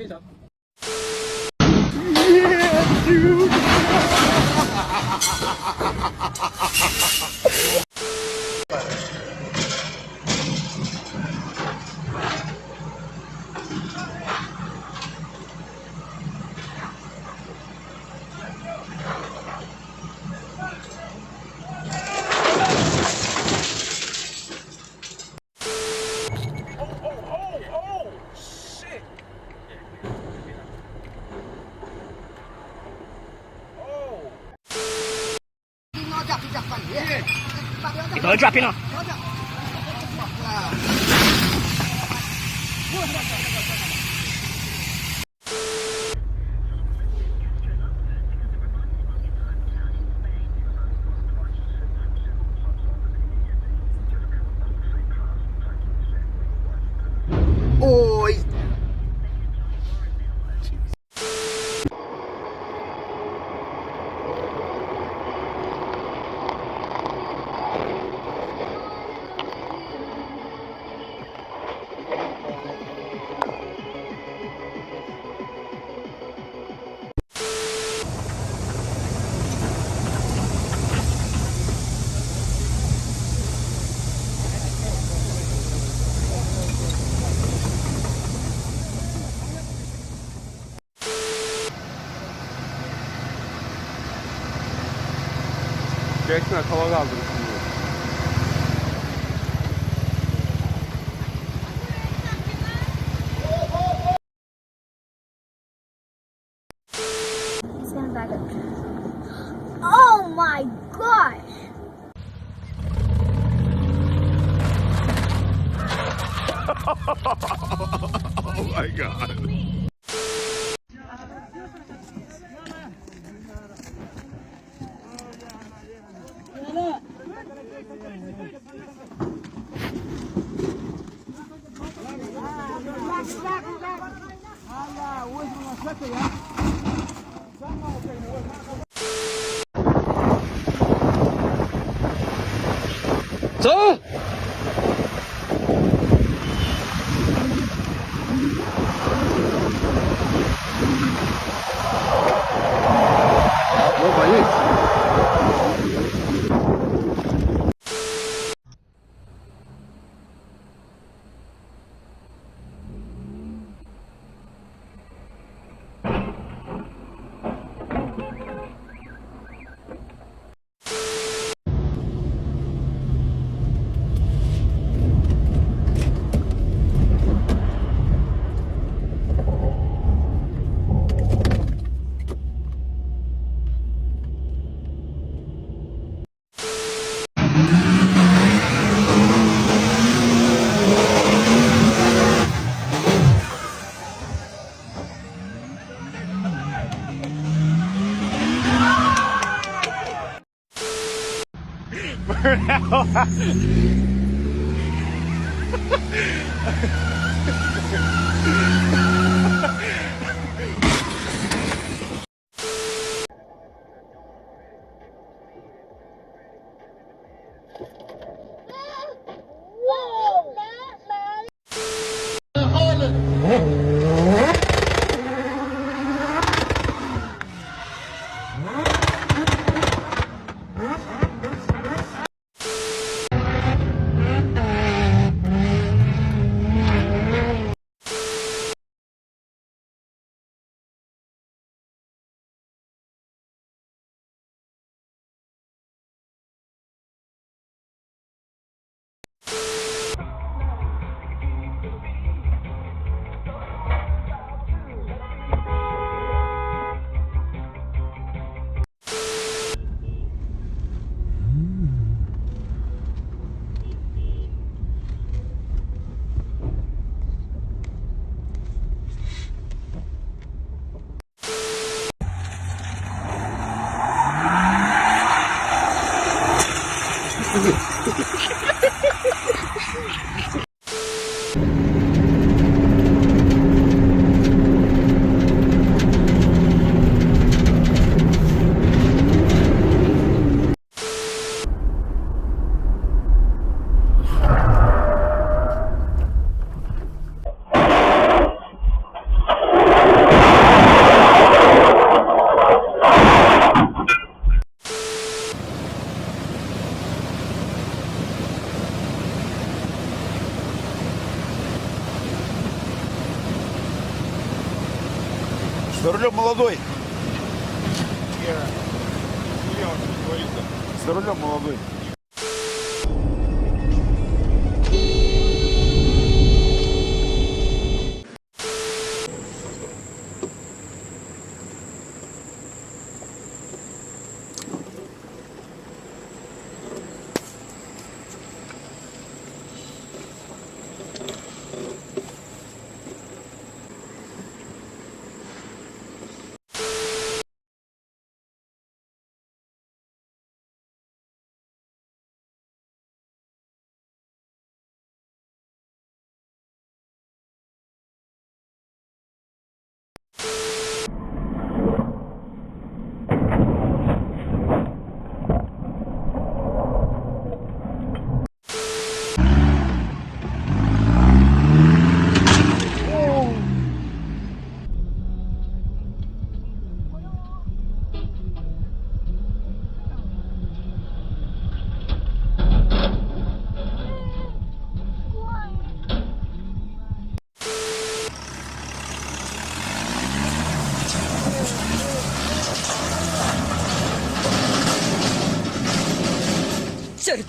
Yeah, dude. Go drop in. Ôi. Jackson hava kaldırırsın diyor. Oh my gosh! Oh my god. Sir. Opa, isso. За рулем молодой. За рулем молодой.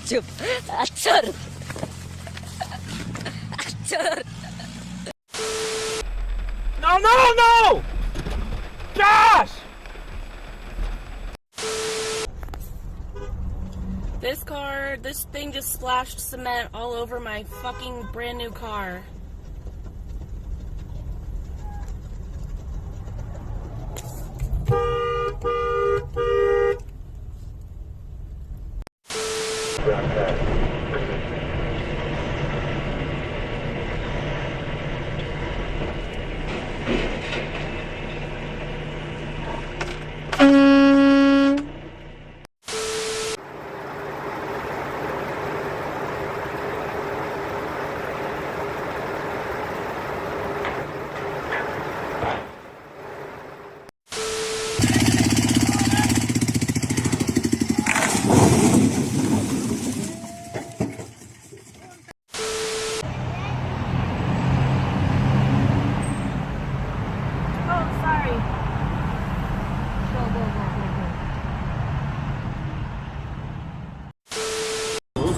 Черт! Черт! Черт! No, no, no! Josh! This thing just splashed cement all over my fucking brand new car.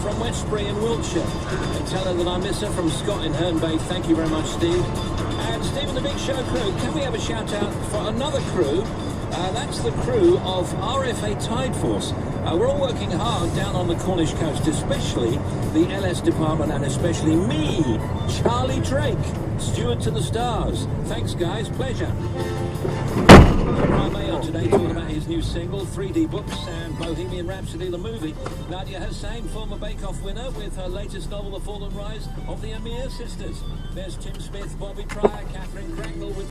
From Westbury in Wiltshire. And tell her that I miss her from Scott in Herne Bay. Thank you very much, Steve. And Steve and the Big Show crew, can we have a shout out for another crew? That's the crew of RFA Tide Force. We're all working hard down on the Cornish coast, especially the LS department and especially me, Charlie Drake, steward to the stars. Thanks, guys. Pleasure. Prime Mayor today talking about his new single, 3D Books and Bohemian Rhapsody, the movie. Nadia Hussain, former Bake Off winner, with her latest novel, The Fall and Rise of the Amir Sisters. There's Tim Smith, Bobby Pryor, Catherine Cracknell with